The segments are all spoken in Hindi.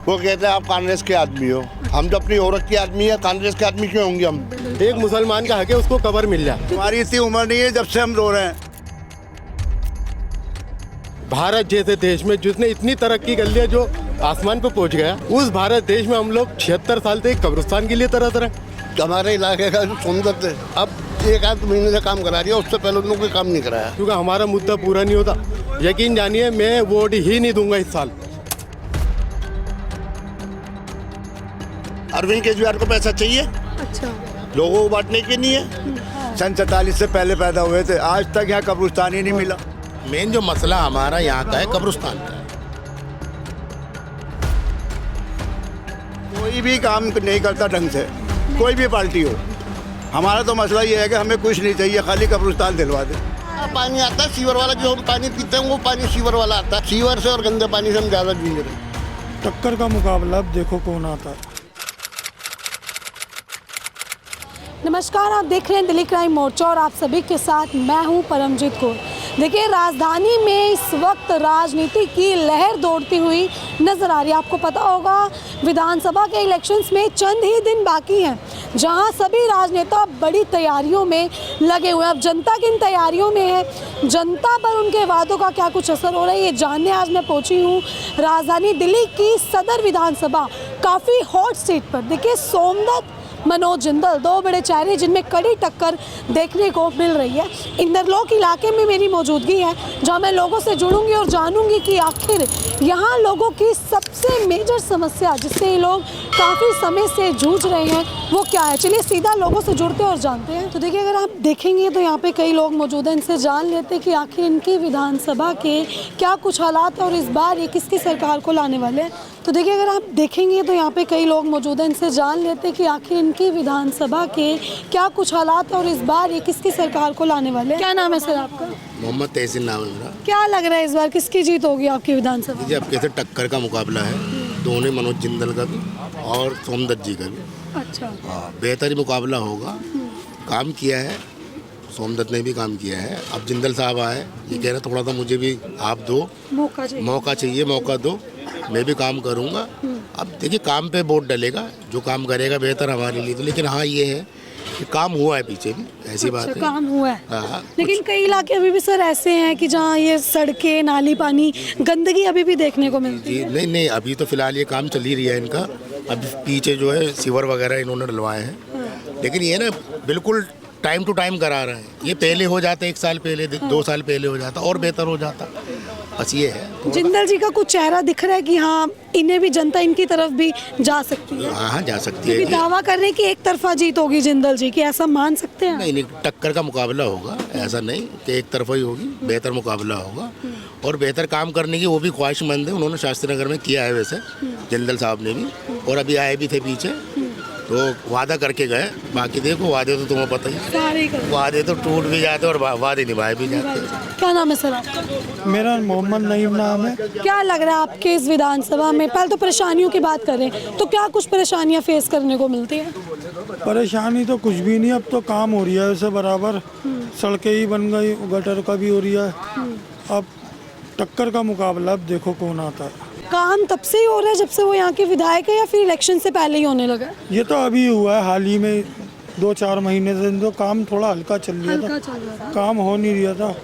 वो कहते हैं आप कांग्रेस के आदमी हो, हम तो अपनी औरत के आदमी है, कांग्रेस के आदमी क्यों होंगे हम। एक मुसलमान का हक है उसको कब्र मिल जाए। हमारी इतनी उम्र नहीं है जब से हम रो रहे हैं। भारत जैसे देश में जिसने इतनी तरक्की कर लिया, जो आसमान पे पहुंच गया, उस भारत देश में हम लोग 76 साल से एक कब्रिस्तान के लिए तरह हमारे इलाके का जो सोमदत्त है, अब एक आध महीने से काम करा रही है, उससे पहले उन्होंने कोई काम नहीं कराया। क्योंकि हमारा मुद्दा पूरा नहीं होता। यकीन जानिए मैं वोट ही नहीं दूंगा इस साल। अरविंद केजरीवाल को पैसा चाहिए, अच्छा, लोगों को बांटने के नहीं है। सन 47 से पहले पैदा हुए थे, आज तक यहाँ कब्रिस्तान ही नहीं मिला। मेन जो मसला हमारा यहाँ का है कब्रिस्तान का। कोई भी काम नहीं करता ढंग से, कोई भी पार्टी हो। हमारा तो मसला ये है कि हमें कुछ नहीं चाहिए, खाली कब्रिस्तान दिलवा दे। पानी आता है सीवर वाला, जो हम पानी पीते हैं वो पानी सीवर वाला आता है। सीवर से और गंदे पानी से हम ज़्यादा जूझ रहे हैं। टक्कर का मुकाबला अब देखो कौन आता है। नमस्कार, आप देख रहे हैं दिल्ली क्राइम मोर्चा और आप सभी के साथ मैं हूं परमजीत कौर। देखिए, राजधानी में इस वक्त राजनीति की लहर दौड़ती हुई नजर आ रही है। आपको पता होगा विधानसभा के इलेक्शंस में चंद ही दिन बाकी हैं, जहां सभी राजनेता बड़ी तैयारियों में लगे हुए हैं। अब जनता किन तैयारियों में है, जनता पर उनके वादों का क्या कुछ असर हो रहा है, ये जानने आज मैं पहुंची हूँ राजधानी दिल्ली की सदर विधानसभा, काफ़ी हॉट सीट पर। देखिए, सोमदत्त, मनोज जिंदल, दो बड़े चेहरे जिनमें कड़ी टक्कर देखने को मिल रही है। इंदरलोक इलाके में मेरी मौजूदगी है, जहां मैं लोगों से जुड़ूंगी और जानूंगी कि आखिर यहां लोगों की सबसे मेजर समस्या, जिससे ये लोग काफ़ी समय से जूझ रहे हैं, वो क्या है। चलिए सीधा लोगों से जुड़ते हैं और जानते हैं। तो देखिए, अगर आप देखेंगे तो यहाँ पे कई लोग मौजूद हैं, इनसे जान लेते हैं कि आखिर इनकी विधानसभा के क्या कुछ हालात है और इस बार ये किसकी सरकार को लाने वाले हैं। तो देखिए, अगर आप देखेंगे तो यहाँ पे कई लोग मौजूद हैं, इनसे जान लेते हैं कि आखिर इनकी विधानसभा के क्या कुछ हालात है और इस बार ये किसकी सरकार को लाने वाले हैं। क्या नाम है सर आपका? मोहम्मद तहसीन नाम है मेरा। क्या लग रहा है इस बार किसकी जीत होगी आपकी विधानसभा? जी, अब कैसे टक्कर का मुकाबला है, दोनों मनोज जिंदल का भी और सोमदत्त जी का भी। अच्छा, बेहतर ही मुकाबला होगा। काम किया है, सोमदत्त ने भी काम किया है। अब जिंदल साहब आए, ये कह रहे थोड़ा सा मुझे भी आप दो, मौका चाहिए। मौका दो, मैं भी काम करूंगा। अब देखिए, काम पे वोट डलेगा, जो काम करेगा बेहतर हमारे लिए। तो लेकिन हाँ, ये है कि काम हुआ है पीछे भी, ऐसी बात है। काम हुआ है। हाँ, लेकिन कई इलाके अभी भी सर ऐसे हैं कि जहाँ ये सड़कें, नाली, पानी, गंदगी अभी भी देखने को मिलती जी है। नहीं, अभी तो फिलहाल ये काम चल ही रही है इनका। अभी पीछे जो है सीवर वगैरह इन्होंने डलवाए हैं, लेकिन ये ना बिल्कुल टाइम टू टाइम करा रहे हैं। ये पहले हो जाता, 1 साल पहले, 2 साल पहले हो जाता और बेहतर हो जाता। बस ये है। जिंदल जी का कुछ चेहरा दिख रहा है कि हाँ, इन्हें भी जनता इनकी तरफ भी जा सकती है। हाँ, जा सकती क्योंकि है। दावा कर रहे हैं कि एक तरफा जीत होगी जिंदल जी की, ऐसा मान सकते हैं? नहीं, टक्कर का मुकाबला होगा, ऐसा नहीं कि एक तरफा ही होगी, बेहतर मुकाबला होगा। और बेहतर काम करने की वो भी ख्वाहिशमंद है। उन्होंने शास्त्री नगर में किया है वैसे, जिंदल साहब ने भी, और अभी आए भी थे पीछे, तो वादा करके गए। बाकी देखो, वादे तो तुम्हें पता ही है, वादे तो टूट भी जाते और वादे निभाए भी जाते हैं। क्या नाम है सर आपका? मेरा मोहम्मद नईम नाम है। क्या लग रहा है आपके इस विधानसभा में, पहले तो परेशानियों की बात करें तो क्या कुछ परेशानियां फेस करने को मिलती है? परेशानी तो कुछ भी नहीं, अब तो काम हो रही है वैसे बराबर, सड़कें ही बन गई, गटर का भी हो रही है। अब टक्कर का मुकाबला अब देखो कौन आता है। काम तब से ही हो रहा है जब से वो यहाँ के विधायक है, या फिर इलेक्शन से पहले ही होने लगा? ये तो अभी हुआ है, हाल ही में 2-4 महीने से तो काम थोड़ा हल्का चल रहा था, काम हो नहीं रहा था।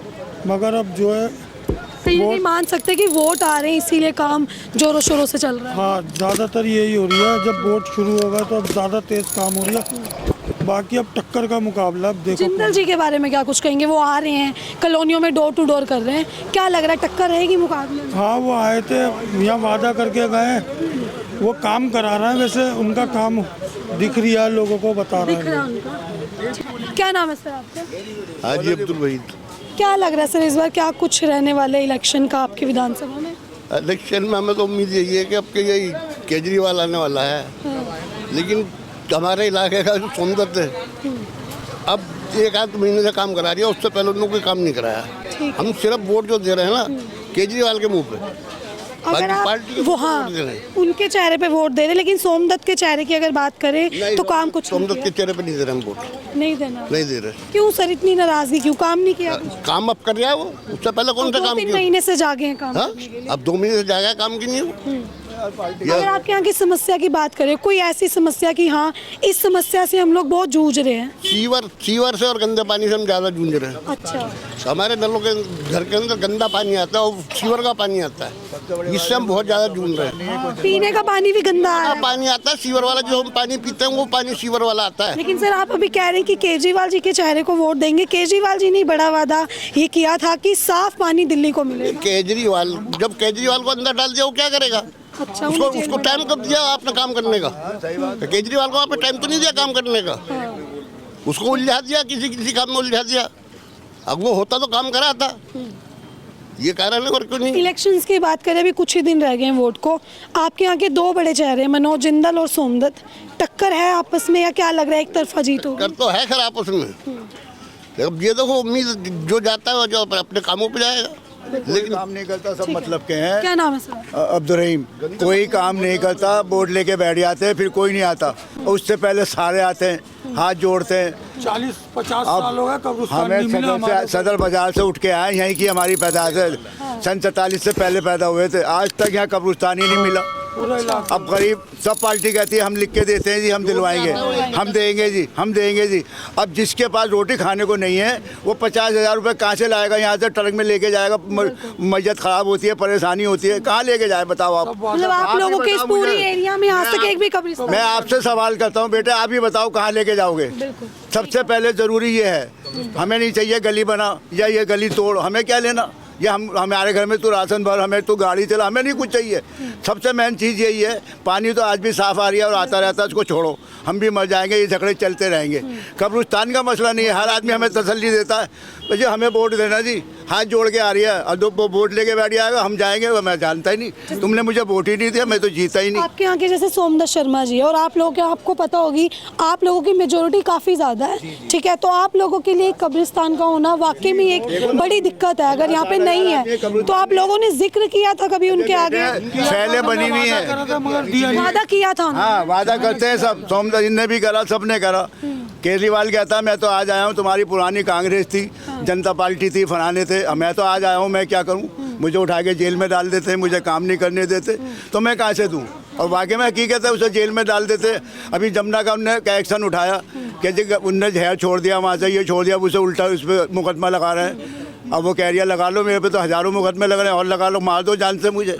मगर अब जो है तो ये नहीं मान सकते कि वोट आ रहे हैं इसीलिए काम जोरों शोरों से चल रहा है। हाँ, ज़्यादातर यही हो रही है। जब वोट शुरू होगा तो अब ज़्यादा तेज काम हो रहा है। बाकी अब टक्कर का मुकाबला अब देखो। जिंदल जी के बारे में क्या कुछ कहेंगे? वो आ रहे हैं, कॉलोनियों में डोर टू डोर कर रहे हैं, क्या लग रहा है टक्कर रहेगी मुकाबले में? हाँ, वो आए थे यहाँ, वादा करके गए, वो काम करा रहे हैं। वैसे उनका काम दिख रही है, लोगों को बता रहे हैं। उनका क्या नाम है सर आपका? हाजी अब्दुल वहीद। क्या लग रहा है सर इस बार क्या कुछ रहने वाले इलेक्शन का आपकी विधानसभा में? इलेक्शन में हमें तो उम्मीद यही है कि अब के यही केजरीवाल आने वाला है। लेकिन हमारे इलाके का जो सोमदत्त है, अब एक आध महीने से काम करा रही है, उससे पहले उन्होंने कोई काम नहीं कराया। हम सिर्फ वोट जो दे रहे हैं ना, केजरीवाल के मुंह पे। अगर आप पार्टी के वो वोट हाँ दे रहे हैं। उनके चेहरे पे वोट दे रहे, लेकिन सोमदत्त के चेहरे की अगर बात करें तो काम कुछ सोमदत्त के चेहरे पे नहीं दे रहे हम वोट, नहीं देना। नहीं दे रहे। क्यों सर इतनी नाराजगी क्यों? काम नहीं किया? काम अब कर रहा है वो, उससे पहले कौन सा काम 2-3 किया? महीने से जागे हैं काम हाँ, करने के लिए। अब 2 महीने से जाएगा काम की नहीं। अगर आपके यहाँ की समस्या की बात करें, कोई ऐसी समस्या कि हाँ इस समस्या से हम लोग बहुत जूझ रहे हैं? सीवर से और गंदे पानी से हम ज़्यादा जूझ रहे हैं। अच्छा, हमारे नलों के घर के अंदर गंदा पानी आता है और सीवर का पानी आता है, इससे हम बहुत ज़्यादा जूझ रहे हैं। पीने का पानी भी गंदा आ रहा है। पानी आता है सीवर वाला, जो हम पानी पीते हैं वो पानी सीवर वाला आता है। लेकिन सर आप अभी कह रहे हैं कि केजरीवाल जी के चेहरे को वोट देंगे। केजरीवाल जी ने बड़ा वादा ये किया था कि साफ पानी दिल्ली को मिलेगा। केजरीवाल, जब केजरीवाल को अंदर डाल दिया वो क्या करेगा? अच्छा, उसको टाइम कब दिया आपने काम करने का? तो केजरीवाल को आपने टाइम तो नहीं दिया काम करने का, उसको उलझा दिया, किसी काम में उलझा दिया। अब वो होता तो काम कराता, ये कारण है और क्यों नहीं। इलेक्शंस की बात करें, अभी कुछ ही दिन रह गए हैं वोट को। आपके यहाँ के दो बड़े चेहरे मनोज जिंदल और सोमदत्त, टक्कर है आपस में या क्या लग रहा है एक तरफा जीत होगी? कर तो है खराब उसमें, अब ये देखो उम्मीद जो जाता है वो जो अपने कामों पे जाएगा, लेकिन काम नहीं करता, सब मतलब के हैं। क्या नाम है सर? अब्दुर्रहीम। कोई काम नहीं करता, वोट लेके बैठ जाते हैं, फिर कोई नहीं आता। और उससे पहले सारे आते हैं, हाथ जोड़ते हैं। 40-50 साल हो गए कब्रिस्तान हमें नहीं मिला हमारे को। सदर बाजार से उठ के आए, यहीं की हमारी पैदाइश है। सन 47 से पहले पैदा हुए थे, आज तक यहाँ कब्रिस्तान ही नहीं मिला। पूरा इलाका अब गरीब सब पार्टी कहती है हम लिख के देते हैं जी, हम दिलवाएंगे, हम देंगे जी, हम देंगे जी। अब जिसके पास रोटी खाने को नहीं है वो 50,000 रुपये कहाँ से लाएगा? यहाँ से ट्रक में लेके जाएगा, मैयत खराब होती है, परेशानी होती है, कहाँ लेके जाए बताओ आप? मतलब आप लोगों के इस पूरी एरिया में आज तक एक भी कब्रिस्तान? मैं आपसे सवाल करता हूँ बेटे, आप ही बताओ कहाँ लेके जाओगे? सबसे पहले ज़रूरी ये है, हमें नहीं चाहिए गली बना या ये गली तोड़, हमें क्या लेना? या हमारे घर में तू राशन भर, हमें तू गाड़ी चला, हमें नहीं कुछ चाहिए। सबसे मेन चीज़ यही है, पानी तो आज भी साफ़ आ रही है और आता रहता है, उसको छोड़ो, हम भी मर जाएंगे, ये झगड़े चलते रहेंगे। कब्रिस्तान का मसला नहीं है, हर आदमी हमें तसल्ली देता है जी हमें वोट देना जी, हाथ जोड़ के आ रही है, और दो वोट लेके बैठ जाएगा, हम जाएंगे, वो मैं जानता ही नहीं, तुमने मुझे वोट ही नहीं दिया, मैं तो जीता ही नहीं। आपके यहाँ के जैसे सोमदत्त शर्मा जी और आप लोगों के, आपको पता होगी आप लोगों की मेजोरिटी काफ़ी ज़्यादा है, ठीक है, तो आप लोगों के लिए कब्रिस्तान का होना वाकई में एक बड़ी दिक्कत है। अगर यहाँ पे नहीं है तो आप लोगों ने जिक्र किया था कभी उनके आगे? पहले बनी हुई है, वादा किया था उन्होंने। हाँ वादा करते हैं सब, सोमदत्त ने भी करा, सबने करा। केजरीवाल कहता मैं तो आज आया हूँ, तुम्हारी पुरानी कांग्रेस थी, जनता पार्टी थी, फलाने थे, मैं तो आज आया हूँ, मैं क्या करूँ? मुझे उठा के जेल में डाल देते, मुझे काम नहीं करने देते, तो मैं कहाँ से दूँ? और वाकई में हकीकत है, उसे जेल में डाल देते। अभी जमुना का उनने क्या एक्शन उठाया कि उनने जहर छोड़ दिया, वहाँ से ये छोड़ दिया, उसे उल्टा उस पर मुकदमा लगा रहे हैं। अब वो कह रही है लगा लो, मेरे पे तो हज़ारों मुकदमे लग रहे हैं, और लगा लो, मार दो जान से मुझे।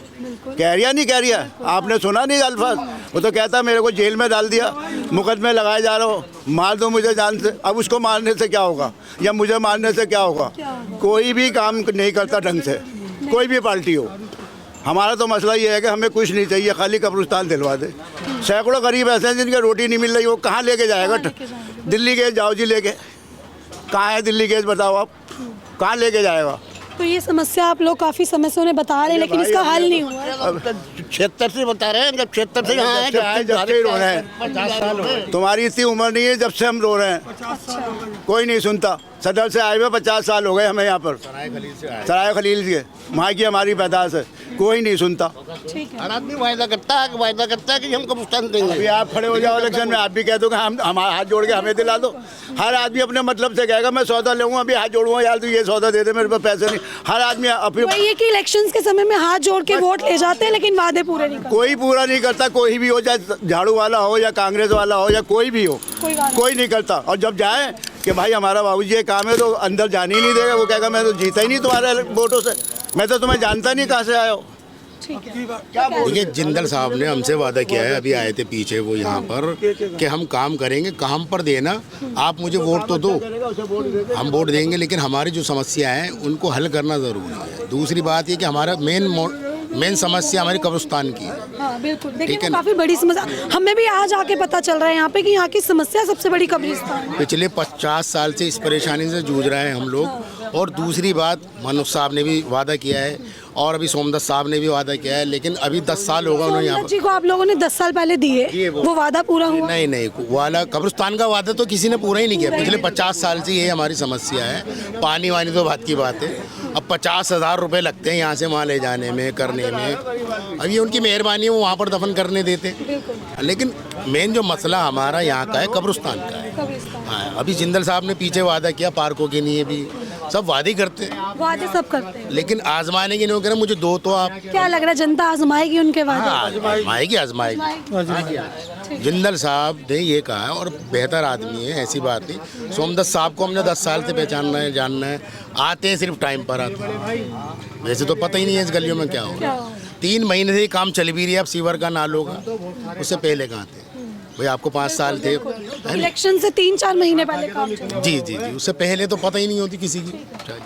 कह रही है नहीं कह रही है, आपने सुना नहीं अल्फाज? वो तो कहता मेरे को जेल में डाल दिया, मुकदमे लगाए जा रहे हो, मार दो मुझे जान से। अब उसको मारने से क्या होगा या मुझे मारने से क्या होगा? कोई भी काम नहीं करता ढंग से, कोई भी पार्टी हो। हमारा तो मसला ये है कि हमें कुछ नहीं चाहिए, खाली कब्रिस्तान दिलवा दे। सैकड़ों गरीब ऐसे हैं जिनके रोटी नहीं मिल रही, वो कहाँ लेके जाएगा? दिल्ली गए जाओ जी लेके, कहाँ है दिल्ली गैस बताओ आप, कहाँ लेके जाएगा? तो ये समस्या आप लोग काफ़ी समय से उन्हें बता रहे हैं लेकिन इसका हल नहीं हुआ है। 76 से बता रहे हैं, जब 76 से यहाँ आए, जब से रो रहे हैं। तुम्हारी इतनी उम्र नहीं है जब से हम रो रहे हैं, कोई नहीं सुनता। सदर से आए हुए 50 साल हो गए हमें यहाँ पर, सराय खलील से, वहाँ की हमारी पैदाइश है, कोई नहीं सुनता। हर आदमी वायदा करता है कि हम कब्रिस्तान देंगे। अभी आप खड़े हो जाओ इलेक्शन में, आप भी कह दो कि हम हमारा हाथ जोड़ के हमें दिला दो। हर आदमी अपने मतलब से कहेगा मैं सौदा लूँगा, अभी हाथ जोड़ूंगा, यार तू ये सौदा दे दे, मेरे पास पैसे नहीं। हर आदमी अपनी, वही है कि इलेक्शंस के समय में हाथ जोड़ के वोट ले जाते हैं लेकिन वादे पूरे नहीं करते। कोई पूरा नहीं करता, कोई भी हो, चाहे झाड़ू वाला हो या कांग्रेस वाला हो या कोई भी हो, कोई नहीं करता। और जब जाए कि भाई हमारा बाबूजी ये काम है, तो अंदर जाने ही नहीं देगा। वो कहेगा मैं तो जीता ही नहीं तुम्हारे वोटों से, मैं तो तुम्हें जानता नहीं कहाँ से आए हो। देखिए जिंदल साहब ने हमसे वादा किया है, अभी आए थे पीछे वो यहाँ पर, कि हम काम करेंगे, काम पर देना, आप मुझे वोट तो दो, हम वोट देंगे, लेकिन हमारी जो समस्या है उनको हल करना ज़रूरी है। दूसरी बात ये कि हमारा मेन समस्या हमारी कब्रिस्तान की है। हाँ बिल्कुल, देखिए काफ़ी बड़ी समस्या हमें भी आज आके पता चल रहा है यहाँ पे कि यहाँ की समस्या सबसे बड़ी कब्रिस्तान है। पिछले 50 साल से इस परेशानी से जूझ रहे हैं हम लोग। और दूसरी बात, मनोज साहब ने भी वादा किया है और अभी सोमदत्त साहब ने भी वादा किया है, लेकिन अभी 10 साल होगा उन्होंने यहाँ सोमदत्त जी को आप लोगों ने 10 साल पहले दिए, वो वादा पूरा हुआ? नहीं, वाला कब्रिस्तान का वादा तो किसी ने पूरा ही नहीं किया। पिछले 50 साल से ये हमारी समस्या है। पानी वानी तो बात की बात है, अब 50,000 रुपये लगते हैं यहाँ से वहाँ ले जाने में, करने में। अब ये उनकी मेहरबानी है, वो वहाँ पर दफन करने देते, लेकिन मेन जो मसला हमारा यहाँ का है कब्रिस्तान का है। हाँ, अभी जिंदल साहब ने पीछे वादा किया पार्कों के लिए भी, सब वादे करते हैं, वादे सब करते हैं, लेकिन आजमाने की नहीं कह रहे मुझे दो तो आप। क्या लग रहा है जनता आजमाएगी उनके वादे? आजमाएगी आजमाएगी। जिंदल साहब ने ये कहा है और बेहतर आदमी है, ऐसी बात नहीं। सोमदत्त साहब को हमने 10 साल से पहचानना है, जानना है। आते हैं सिर्फ टाइम पर आते हैं, वैसे तो पता ही नहीं है इस गलियों में क्या होगा। 3 महीने से ये काम चल भी रही है, अब सीवर का नाल होगा, उससे पहले कहाँ थे भाई? आपको 5 साल थे, इलेक्शन से 3-4 महीने पहले काम चला। जी जी जी, उससे पहले तो पता ही नहीं होती किसी की।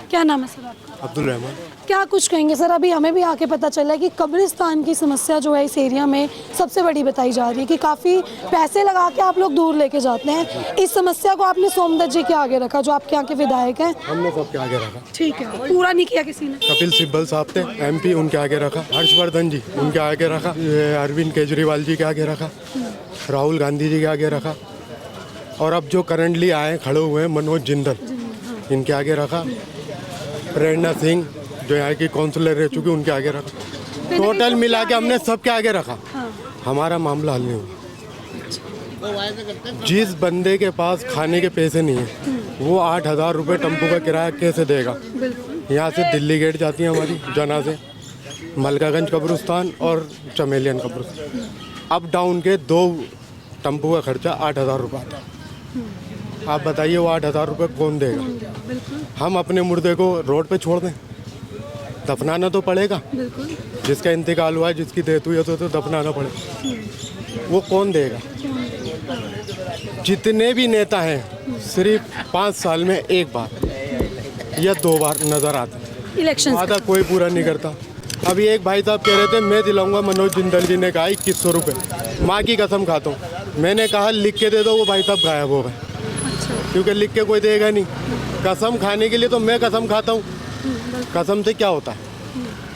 क्या नाम है सर आपका? अब्दुल रहमान। क्या कुछ कहेंगे सर? अभी हमें भी आके पता चला है कि कब्रिस्तान की समस्या जो है इस एरिया में सबसे बड़ी बताई जा रही है कि काफ़ी पैसे लगा के आप लोग दूर लेके जाते हैं। इस समस्या को आपने सोमदत्त जी के आगे रखा, जो आपके यहाँ के विधायक हैं। हमने सबके आगे रखा। ठीक है, पूरा नहीं किया किसी ने। कपिल सिब्बल साहब थे MP, उनके आगे रखा। हर्षवर्धन जी उनके आगे रखा। ये अरविंद केजरीवाल जी के आगे रखा। राहुल गांधी जी के आगे रखा। और अब जो करंटली आए खड़े हुए हैं मनोज जिंदल, इनके आगे रखा। प्रेरणा सिंह जो यहाँ की काउंसलर रह चुकी, उनके आगे रखा। टोटल मिला के हमने सबके आगे रखा। हमारा मामला हल नहीं हुआ। जिस बंदे के पास खाने के पैसे नहीं है वो 8,000 रुपये टेम्पो का किराया कैसे देगा? यहाँ से दिल्ली गेट जाती है हमारी जना से, मलकागंज कब्रिस्तान और चमेलियन कब्रिस्तान। अप डाउन के 2 टेम्पो का खर्चा 8,000 रुपये आता है। आप बताइए वो 8,000 रुपये कौन देगा? हम अपने मुर्दे को रोड पे छोड़ दें? दफनाना तो पड़ेगा। जिसका इंतकाल हुआ है, जिसकी डेथ हुई है तो दफनाना पड़ेगा। वो कौन देगा? जितने भी नेता हैं सिर्फ 5 साल में 1 बार या 2 बार नजर आते हैं, इलेक्शन वादा कोई पूरा नहीं करता। अभी एक भाई साहब कह रहे थे मैं दिलाऊंगा, मनोज जिंदल जी ने कहा 2100 रुपये। माँ की कसम खाता हूँ, मैंने कहा लिख के दे दो, वो भाई साहब गायब हो गए, क्योंकि लिख के कोई देगा नहीं। कसम खाने के लिए तो मैं कसम खाता हूँ, कसम से क्या होता है?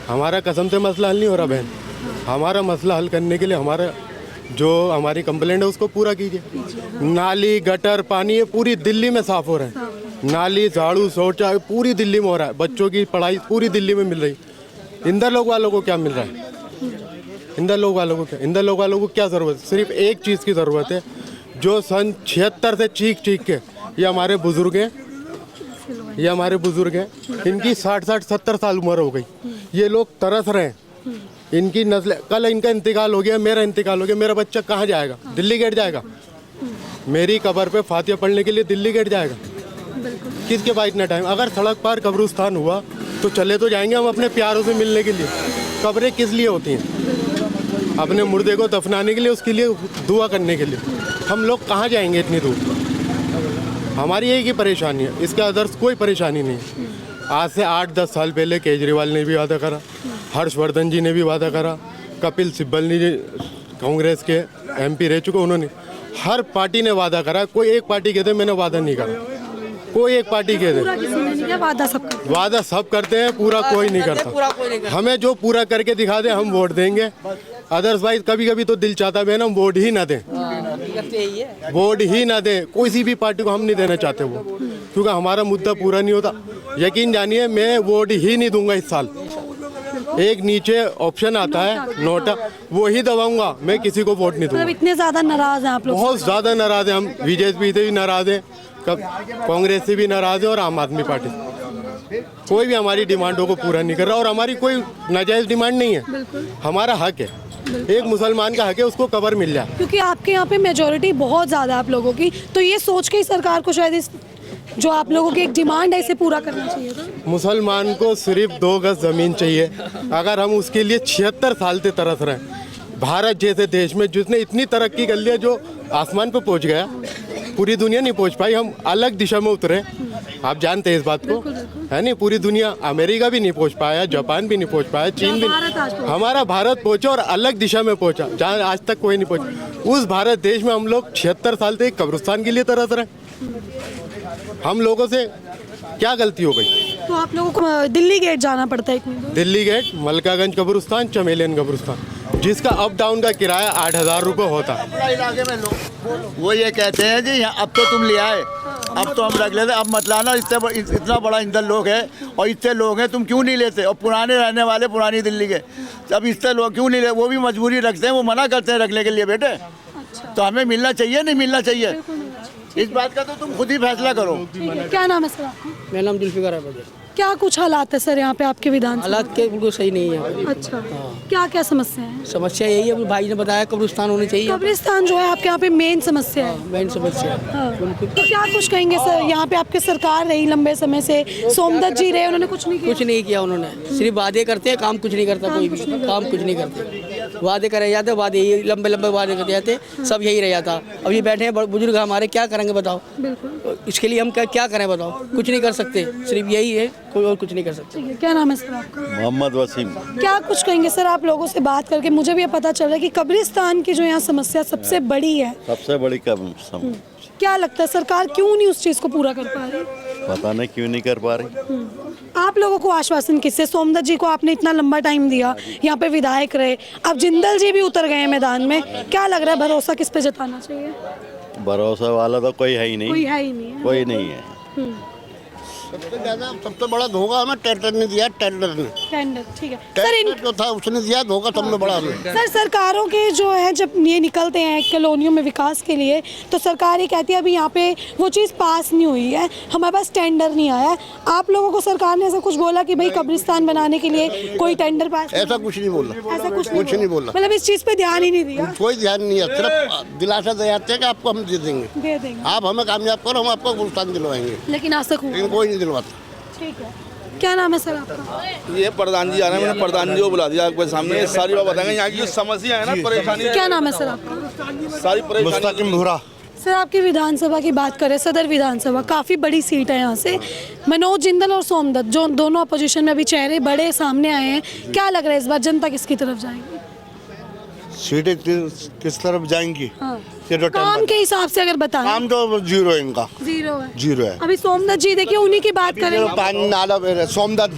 हमारा कसम से मसला हल नहीं हो रहा बहन। हमारा मसला हल करने के लिए हमारा जो हमारी कंप्लेंट है उसको पूरा कीजिए। नाली गटर पानी ये पूरी दिल्ली में साफ़ हो रहा है। नाली झाड़ू शौचा पूरी दिल्ली में हो रहा है। बच्चों की पढ़ाई पूरी दिल्ली में मिल रही। इंदर लोग वालों को क्या मिल रहा है? इंदर लोग वालों को क्या ज़रूरत है? सिर्फ एक चीज़ की ज़रूरत है, जो सन 76 से चीख के ये हमारे बुज़ुर्ग हैं, इनकी 60-70 साल उम्र हो गई। ये लोग तरस रहे हैं, इनकी नस्ल। कल इनका इंतकाल हो गया, मेरा इंतकाल हो गया, मेरा बच्चा कहाँ जाएगा? दिल्ली गेट जाएगा। मेरी कब्र पे फातिहा पढ़ने के लिए दिल्ली गेट जाएगा। किसके पास इतना टाइम? अगर सड़क पार कब्रिस्तान हुआ तो चले तो जाएंगे हम अपने प्यारों से मिलने के लिए। कब्रें किस लिए होती हैं? अपने मुर्दे को दफनाने के लिए, उसके लिए दुआ करने के लिए। हम लोग कहाँ जाएंगे इतनी दूर? हमारी एक ही परेशानी है, इसके अदर्स कोई परेशानी नहीं है। आज से 8-10 साल पहले केजरीवाल ने भी वादा करा, हर्षवर्धन जी ने भी वादा करा, कपिल सिब्बल ने कांग्रेस के MP रह चुके, उन्होंने हर पार्टी ने वादा करा। कोई एक पार्टी कहते मैंने वादा नहीं करा, कोई एक पार्टी कहते वादा सब करते हैं, पूरा कोई नहीं करता। हमें जो पूरा करके दिखा दे हम वोट देंगे। अदरवाइज कभी कभी तो दिल चाहता है हम वोट ही ना दें, वोट ही ना दें। किसी भी पार्टी को हम नहीं देना चाहते वो, क्योंकि हमारा मुद्दा पूरा नहीं होता। यकीन जानिए मैं वोट ही नहीं दूंगा इस साल। एक नीचे ऑप्शन आता है नोटा, वो ही दबाऊंगा, मैं किसी को वोट नहीं दूंगा। इतने ज्यादा नाराज हैं आप लोग? बहुत ज्यादा नाराज हैं हम। बीजेपी से भी नाराज हैं, कांग्रेस से भी नाराज है और आम आदमी पार्टी से। कोई भी हमारी डिमांडों को पूरा नहीं कर रहा, और हमारी कोई नाजायज डिमांड नहीं है, हमारा हक है। एक मुसलमान का हक है उसको कब्र मिल जाए। क्योंकि आपके यहाँ पे मेजोरिटी बहुत ज़्यादा है आप लोगों की, तो ये सोच के ही सरकार को शायद इस जो आप लोगों की एक डिमांड है इसे पूरा करना चाहिए था। मुसलमान को सिर्फ 2 गज ज़मीन चाहिए। अगर हम उसके लिए 76 साल से तरस रहे हैं, भारत जैसे देश में जिसने इतनी तरक्की कर लिया, जो आसमान पर पहुँच गया, पूरी दुनिया नहीं पहुँच पाई, हम अलग दिशा में उतरे। आप जानते हैं इस बात को, है नहीं? पूरी दुनिया, अमेरिका भी नहीं पहुँच पाया, जापान भी नहीं पहुँच पाया, चीन भी नहीं। हमारा भारत पहुँचा और अलग दिशा में पहुँचा जहाँ आज तक कोई नहीं पहुँचा। उस भारत देश में हम लोग 76 साल से कब्रिस्तान के लिए तरस रहे हैं। हम लोगों से क्या गलती हो गई? तो आप लोगों को दिल्ली गेट जाना पड़ता है इतनी दूर? दिल्ली गेट, मलकागंज कब्रिस्तान, चमेलियन कब्रिस्तान, जिसका अप डाउन का किराया 8,000 रुपये होता है। इलाके में लोग वो ये कहते हैं जी अब तो तुम ले आए, अब तो हम रख लेते, अब मत लाना। इतना बड़ा इंदर लोग है और इतने लोग हैं, तुम क्यों नहीं लेते? और पुराने रहने वाले पुरानी दिल्ली के, अब इतने लोग क्यों नहीं ले? वो भी मजबूरी रखते हैं, वो मना करते हैं रखने के लिए। बेटे तो हमें मिलना चाहिए, नहीं मिलना चाहिए, इस बात का तो तुम खुद ही फैसला करो। क्या नाम है सर आपका? मेरा नाम जुल्फिकार अहमद है। क्या कुछ हालात है सर यहाँ पे आपके विधानसभा? हालात के बिल्कुल सही नहीं है। अच्छा, क्या क्या समस्या है? समस्या यही है, अभी भाई ने बताया कब्रिस्तान होने चाहिए। कब्रिस्तान जो है आपके यहाँ पे मेन समस्या है। मेन समस्या है। हाँ। तो क्या कुछ कहेंगे सर, यहाँ पे आपकी सरकार रही लंबे समय से, सोमदत्त जी रहे, उन्होंने कुछ नहीं किया? कुछ नहीं किया उन्होंने, सिर्फ वादे करते हैं, काम कुछ नहीं करता कोई भी, काम कुछ नहीं करते। वादे करे जाते, वादे यही लंबे लंबे वादे करते जाते, सब यही रह जाता। अब ये बैठे हैं बुजुर्ग हमारे, क्या करेंगे बताओ? बिल्कुल। इसके लिए हम क्या करें बताओ? कुछ नहीं कर सकते, सिर्फ यही है, कोई और कुछ नहीं कर सकते। ठीक है, क्या नाम है सर आपका? मोहम्मद वसीम। क्या कुछ कहेंगे सर, आप लोगों से बात करके मुझे भी ये पता चल रहा है कि कब्रिस्तान की जो यहाँ समस्या सबसे बड़ी है। सबसे बड़ी क्या लगता है सरकार क्यों नहीं उस चीज़ को पूरा कर पा रही? पता नहीं क्यों नहीं कर पा रही। आप लोगों को आश्वासन किससे? सोमदत्त जी को आपने इतना लंबा टाइम दिया, यहाँ पे विधायक रहे, अब जिंदल जी भी उतर गए हैं मैदान में, क्या लग रहा है भरोसा किस पे जताना चाहिए? भरोसा वाला तो कोई है ही नहीं। कोई है ही नहीं है। कोई नहीं है। सबसे ज़्यादा सबसे बड़ा धोखा हमें टेंडर ने दिया, टेंडर ने। टेंडर, ठीक है सर। टेंडर जो था उसने दिया धोखा, सबसे बड़ा हमें। सर सरकारों के जो है जब ये निकलते हैं कॉलोनियों में विकास के लिए, तो सरकार ये कहती है अभी यहाँ पे वो चीज़ पास नहीं हुई है, हमारे पास टेंडर नहीं आया है। आप लोगों को सरकार ने ऐसा कुछ बोला कि भाई कब्रिस्तान बनाने के लिए कोई टेंडर पास? ऐसा कुछ नहीं बोला, ऐसा कुछ नहीं बोला। मतलब इस चीज़ पे ध्यान ही नहीं दिया? कोई ध्यान नहीं है, सिर्फ दिलासा दे जाते हैं कि आपको हम दे देंगे, दे देंगे, आप हमें कामयाब करो, हम आपको कब्रिस्तान दिलवाएंगे, लेकिन आज तक हुआ? लेकिन कोई नहीं दिलवाता। ठीक है, क्या नाम है सर आपका? ये प्रधान जी आ रहे हैं, मैंने प्रधान जी को बुला दिया आपके सामने, ये सारी बात बताएंगे। यहाँ की जो समस्या है ना, परेशानी, क्या नाम है सर आपका? सारी परेशानी। सर आपकी विधानसभा की बात करें, सदर विधानसभा काफ़ी बड़ी सीट है, यहाँ से मनोज जिंदल और सोमदत्त जो दोनों अपोजिशन में अभी चेहरे बड़े सामने आए हैं, क्या लग रहा है इस बार जनता किसकी तरफ जाएगी? सीटें किस तरफ जाएंगी? हाँ। ये तो काम के हिसाब से अगर बताएं, काम तो जीरो है इनका, जीरो है। जीरो है। अभी सोमदत्त जी देखिए, उन्हीं की बात करें। पानी नाला सोमदत्त,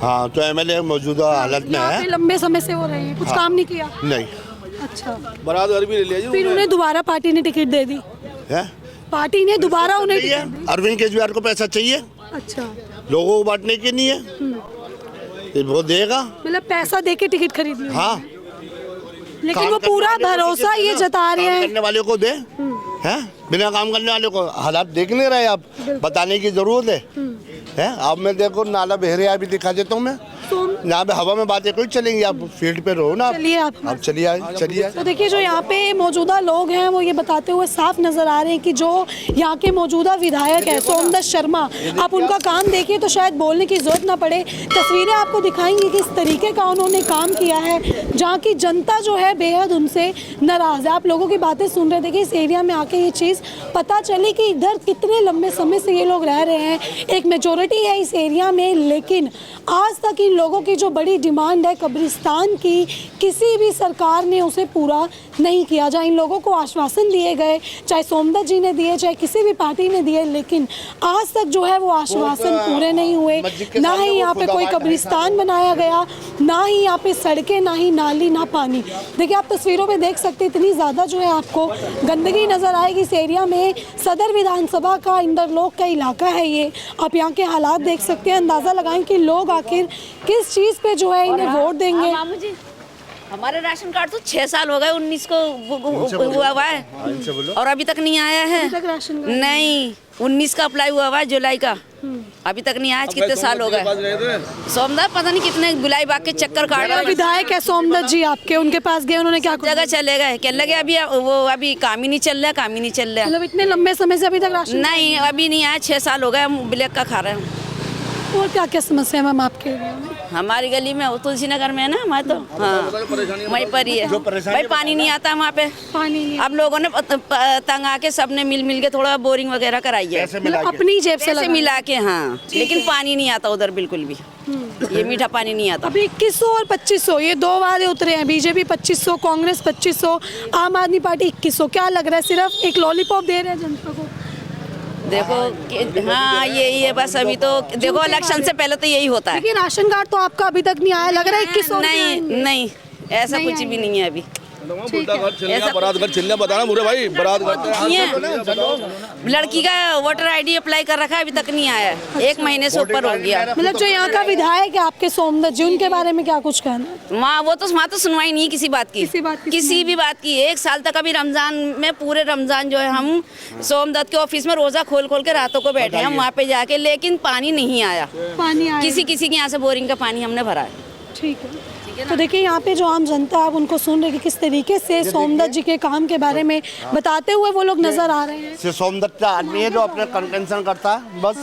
हाँ तो एमएलए मौजूदा हालत में यहाँ है, पे लंबे समय से हो रहे हैं, कुछ काम नहीं किया। नहीं अच्छा, बारात घर भी ले लिया जी। फिर उन्हें दोबारा पार्टी ने टिकट दे दी, है। पार्टी ने दोबारा उन्हें टिकट दी। अरविंद केजरीवाल को पैसा चाहिए, अच्छा, लोगों को बांटने के नहीं है, वो देगा। मतलब पैसा दे के टिकट खरीद लिया। हाँ, लेकिन वो पूरा भरोसा ये जता रहे हैं, करने वाले को दे, हैं बिना काम करने वाले को हालात देख नहीं रहे आप, बताने की जरूरत है। अब मैं देखो नाला बह रहा है, अभी दिखा देता हूँ मैं, यहाँ पे हवा में बातें कोई चलेंगी, आप फील्ड पे रहो ना। चलिए आप चलिए। तो देखिए जो यहाँ पे मौजूदा लोग हैं वो ये बताते हुए साफ नजर आ रहे हैं कि जो यहाँ के मौजूदा विधायक है सोमदत्त शर्मा, आप उनका काम देखिए तो शायद बोलने की जरूरत ना पड़े। तस्वीरें आपको दिखाएंगी कि इस तरीके का उन्होंने काम किया है, जहाँ की जनता जो है बेहद उनसे नाराज़ है। आप लोगों की बातें सुन रहे, देखिए इस एरिया में आके ये चीज़ पता चली कि इधर कितने लंबे समय से ये लोग रह रहे हैं, एक मेजोरिटी है इस एरिया में, लेकिन आज तक इन लोगों की जो बड़ी डिमांड है कब्रिस्तान की, किसी भी सरकार ने उसे पूरा नहीं किया। जहाँ इन लोगों को आश्वासन दिए गए, चाहे सोमदत्त जी ने दिए, चाहे किसी भी पार्टी ने दिए, लेकिन आज तक जो है वो आश्वासन पूरे नहीं हुए। ना ही यहाँ पे कोई कब्रिस्तान बनाया गया, ना ही यहाँ पे सड़कें, ना ही नाली, ना पानी। देखिए आप तस्वीरों में देख सकते हैं इतनी ज़्यादा जो है आपको गंदगी नज़र आएगी इस एरिया में। सदर विधानसभा का इंटरलॉक का इलाका है ये, आप यहाँ के हालात देख सकते हैं, अंदाज़ा लगाएं कि लोग आखिर किस चीज़ पे जो है इन्हें वोट देंगे। मामू जी, हमारे राशन कार्ड तो 6 साल हो गए, 19 को हुआ हुआ है और अभी तक नहीं आया है। राशन कार्ड नहीं, 19 का अप्लाई हुआ हुआ है, जुलाई का, अभी तक नहीं आया। कितने साल हो गए? सोमदत्त पता नहीं कितने गुलाई बाग के चक्कर काट रहे। विधायक है सोमदत्त जी आपके, उनके पास गए, उन्होंने क्या जगह चले गए, कहने लगे अभी वो अभी काम ही नहीं चल रहा, काम ही नहीं चल रहा। मतलब इतने लंबे समय से अभी तक राशन नहीं, अभी नहीं आया, 6 साल हो गए, हम ब्लैक का खा रहे हैं। और क्या क्या समस्या है मैम आपके एरिया में? हमारी गली में वो तुलसी नगर में है ना हमारे, तो हाँ वहीं पर ही है भाई, पानी नहीं आता वहाँ पे, पानी नहीं। अब लोगों ने तंग आके सबने मिल के थोड़ा बोरिंग वगैरह कराई है, मतलब अपनी जेब से मिला के। हाँ, लेकिन पानी नहीं आता उधर बिल्कुल भी, ये मीठा पानी नहीं आता। अभी 2100 और 2500 ये दो वादे उतरे हैं, बीजेपी 2500, कांग्रेस 2500, आम आदमी पार्टी 2100। क्या लग रहा है सिर्फ एक लॉलीपॉप दे रहे हैं जनता को? देखो हाँ यही है बस, अभी तो देखो इलेक्शन से पहले तो यही होता है। लेकिन राशन कार्ड तो आपका अभी तक नहीं आया, लग रहा है 2100। नहीं, ऐसा कुछ भी नहीं है अभी। घर चिल्लिया बारात घर चिल्लिया बताना बुरे भाई बारात घर लड़की का वोटर आईडी अप्लाई कर रखा है, अभी तक नहीं आया है। 1 महीने से ऊपर हो गया। मतलब जो यहाँ का विधायक है आपके सोमदत्त जी, उनके बारे में क्या कुछ कहना? वहाँ तो सुनवाई नहीं किसी बात की, किसी भी बात की। 1 साल तक अभी रमजान में पूरे रमजान जो है हम सोमदत्त के ऑफिस में रोजा खोल खोल के रातों को बैठे हम वहाँ पे जाके, लेकिन पानी नहीं आया। पानी आया किसी के यहाँ से बोरिंग का पानी हमने भरा है। ठीक है। तो देखिए यहाँ पे जो आम जनता आप उनको सुन रहे कि किस तरीके से सोमदत्त जी के काम के बारे में बताते हुए वो लोग नजर आ रहे हैं। सोमदत्त का आदमी है जो अपने कंटेंशन करता है बस।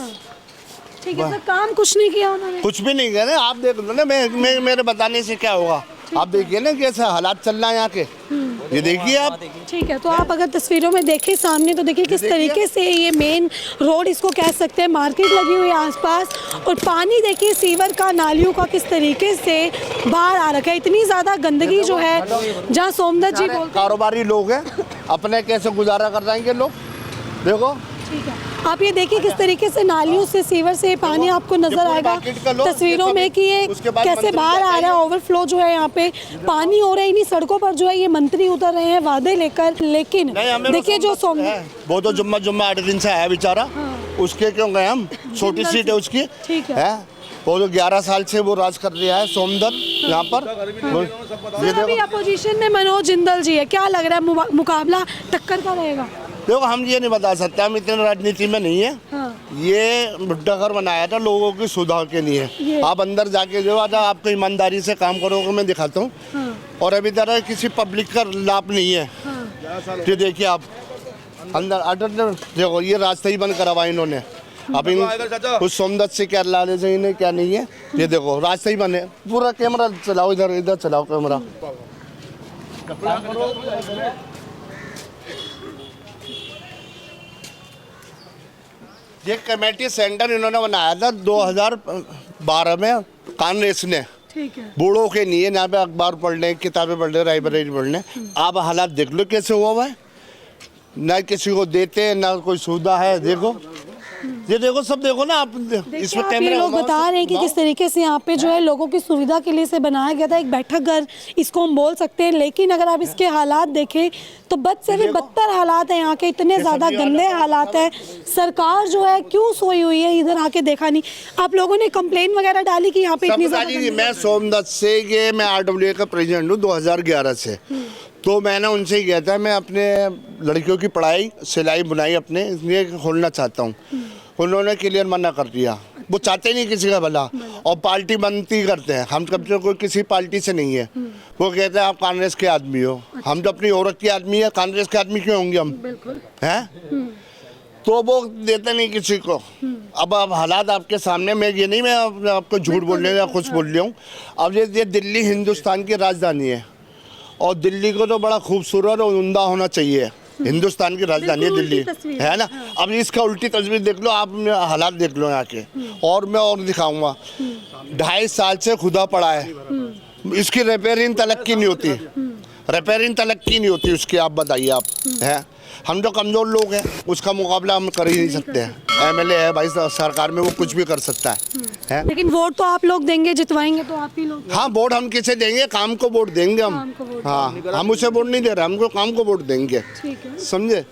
ठीक है सर, काम कुछ नहीं किया उन्होंने? कुछ भी नहीं कह रहे, आप देख लो ना, मेरे बताने से क्या होगा। आप देखिए ना कैसे हालात चल रहा है यहाँ के, ये देखिए आप। ठीक है, तो आप अगर तस्वीरों में देखें सामने तो देखिए किस तरीके से ये मेन रोड इसको कह सकते हैं, मार्केट लगी हुई है आसपास, और पानी देखिए सीवर का, नालियों का किस तरीके से बाहर आ रखा है। इतनी ज़्यादा गंदगी जो है, जहाँ सोमदत्त जी कारोबारी लोग हैं, अपने कैसे गुजारा कर रहे हैं ये लोग, देखो। ठीक है, आप ये देखिए किस तरीके से नालियों से, सीवर से पानी आपको नजर आएगा तस्वीरों में कि ये कैसे बाहर आ रहा है। ओवरफ्लो जो है यहाँ पे पानी हो रहा है। इन्हीं सड़कों पर जो है ये मंत्री उतर रहे हैं वादे लेकर, लेकिन देखिए जो वो तो जुम्मा 8 दिन से आया बेचारा, उसके क्यों गए हम, छोटी सीट है उसकी। ठीक है, वो तो 11 साल से वो राज कर रहा है सोमदत्त यहाँ पर। अभी अपोजिशन में मनोज जिंदल जी है, क्या लग रहा है मुकाबला टक्कर का रहेगा? देखो हम ये नहीं बता सकते, हम इतने राजनीति में नहीं है। ये डगर बनाया था लोगों की सुधार के लिए। आप अंदर जाके जो आपको ईमानदारी से काम करोगे, मैं दिखाता हूँ। और अभी तरह किसी पब्लिक का लाभ नहीं है। ये देखिए आप अंदर देखो, ये रास्ता ही बंद करवा इन्होंने। अब कुछ सोमदत्त से क्या लाने से इन्हें क्या नहीं है, ये देखो रास्ता ही बने। पूरा कैमरा चलाओ, इधर चलाओ कैमरा। ये कमेटी सेंटर इन्होंने बनाया था 2012 में कांग्रेस ने। ठीक है, बूढ़ों के लिए यहाँ पे अखबार पढ़ने, किताबें पढ़ने, लाइब्रेरी पढ़ने। आप हालात देख लो कैसे हुआ है, ना किसी को देते ना कोई सुविधा है। देखो ये देखो, सब देखो ना आप, इसमें कैमरा। लोग बता रहे हैं कि किस तरीके से यहाँ पे जो है लोगों की सुविधा के लिए से बनाया गया था, एक बैठक घर इसको हम बोल सकते हैं। लेकिन अगर आप इसके हालात देखें तो बद से भी बदतर हालात है यहाँ के, इतने ज़्यादा गंदे हालात है। सरकार जो है क्यों सोई हुई है, इधर आके देखा नहीं। आप लोगों ने कंप्लेन वगैरह डाली कि यहाँ पे इतनी ज़्यादा? मैं सोमदत्त से, ये मैं RWA का प्रेसिडेंट हूँ 2011 से। तो मैंने उनसे ही किया था, मैं अपने लड़कियों की पढ़ाई, सिलाई बुनाई अपने इसलिए खोलना चाहता हूँ। उन्होंने क्लियर मना कर दिया, वो चाहते नहीं किसी का भला, और पार्टी बनती करते हैं। हम कब से कोई किसी पार्टी से नहीं है। वो कहते हैं आप कांग्रेस के आदमी हो। हम तो अपनी औरत की आदमी है, कांग्रेस के आदमी क्यों होंगे हम, हैं? तो वो देते नहीं किसी को। अब हालात आपके सामने, मैं ये नहीं मैं आपको झूठ बोलने या कुछ बोल रहा हूँ। अब ये दिल्ली हिंदुस्तान की राजधानी है, और दिल्ली को तो बड़ा खूबसूरत और उम्दा होना चाहिए। हिंदुस्तान की राजधानी है दिल्ली, है ना। अब इसका उल्टी तस्वीर देख लो आप, हालात देख लो यहाँ के। और मैं और दिखाऊंगा, 2.5 साल से खुदा पड़ा है, इसकी रिपेयरिंग तलक की नहीं होती, रिपेयरिंग तलक की नहीं होती उसकी। आप बताइए आप, हैं हम तो कमज़ोर लोग हैं, उसका मुकाबला हम कर ही नहीं सकते हैं। MLA है भाई, सरकार में वो कुछ भी कर सकता है। लेकिन वोट तो आप लोग देंगे, जितवाएंगे तो आप ही लोग। हाँ, वोट हम किसे देंगे, काम को वोट देंगे हम। हाँ, हम उसे वोट नहीं दे रहे, हमको काम को वोट देंगे, समझे।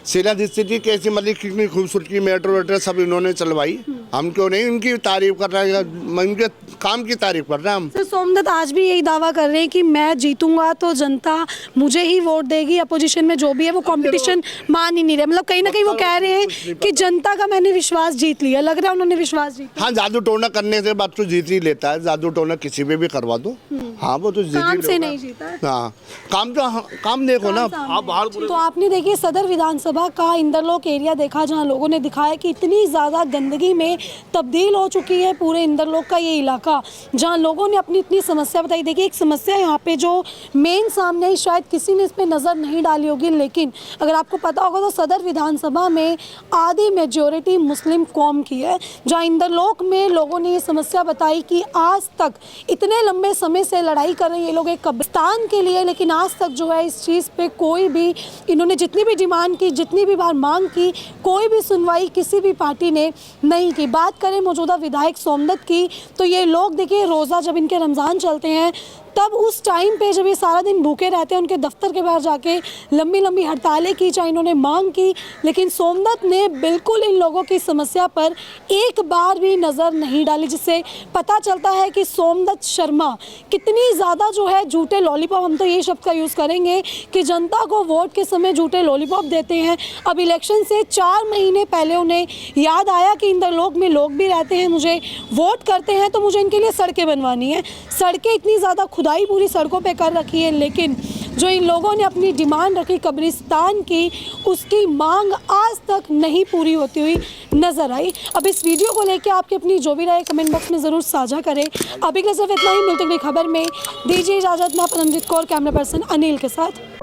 सीधा स्थिति कैसी, मतलब कितनी खूबसूरती, मेट्रो सब इन्होंने चलवाई, हम क्यों नहीं उनकी तारीफ कर रहे हैं, उनके काम की तारीफ कर रहे हैं हम। सर सोमदत्त आज भी यही दावा कर रहे हैं कि मैं जीतूंगा तो जनता मुझे ही वोट देगी, अपोजिशन में जो भी है वो कंपटीशन मान ही नहीं रहे। मतलब कहीं ना कहीं वो कह रहे हैं कि जनता का मैंने विश्वास जीत लिया, लग रहा है उन्होंने विश्वास जीत। हाँ, जादू टोना करने से बात तो जीत ही लेता है, जादू टोना किसी पे भी करवा दो। हाँ, वो तो काम से नहीं जीता है। हाँ, काम देखो ना आप बाहर। तो आपने देखिए सदर विधानसभा का इंदरलोक एरिया देखा, जहां लोगों ने दिखाया कि इतनी ज़्यादा गंदगी में तब्दील हो चुकी है पूरे इंदरलोक का ये इलाका, जहां लोगों ने अपनी इतनी समस्या बताई। देखिए एक समस्या यहाँ पे जो मेन सामने आई, शायद किसी ने इस पर नज़र नहीं डाली होगी, लेकिन अगर आपको पता होगा तो सदर विधानसभा में आधी मेजॉरिटी मुस्लिम कौम की है। जहाँ इंदरलोक में लोगों ने ये समस्या बताई कि आज तक इतने लंबे समय से लड़ाई कर रहे हैं ये लोग एक कब्रिस्तान के लिए, लेकिन आज तक जो है इस चीज़ पे कोई भी, इन्होंने जितनी भी डिमांड की, जितनी भी बार मांग की, कोई भी सुनवाई किसी भी पार्टी ने नहीं की। बात करें मौजूदा विधायक सोमदत्त की, तो ये लोग देखिए रोज़ा जब इनके रमज़ान चलते हैं तब उस टाइम पे जब ये सारा दिन भूखे रहते हैं, उनके दफ्तर के बाहर जाके लंबी लंबी हड़तालें की, चाहे इन्होंने मांग की, लेकिन सोमदत्त ने बिल्कुल इन लोगों की समस्या पर एक बार भी नज़र नहीं डाली, जिससे पता चलता है कि सोमदत्त शर्मा कितनी ज़्यादा जो है झूठे लॉलीपॉप, हम तो ये शब्द का यूज़ करेंगे कि जनता को वोट के समय झूठे लॉलीपॉप देते हैं। अब इलेक्शन से 4 महीने पहले उन्हें याद आया कि इंद्रलोक में लोग भी रहते हैं, मुझे वोट करते हैं तो मुझे इनके लिए सड़कें बनवानी है। सड़कें इतनी ज़्यादा खुदाई पूरी सड़कों पे कर रखी है, लेकिन जो इन लोगों ने अपनी डिमांड रखी कब्रिस्तान की, उसकी मांग आज तक नहीं पूरी होती हुई नज़र आई। अब इस वीडियो को लेकर आपकी अपनी जो भी राय कमेंट बॉक्स में ज़रूर साझा करें। अभी के सिर्फ इतना ही, मिलते हुए खबर में दीजिए इजाज़त। मैं परमजीत कौर, कैमरा पर्सन अनिल के साथ।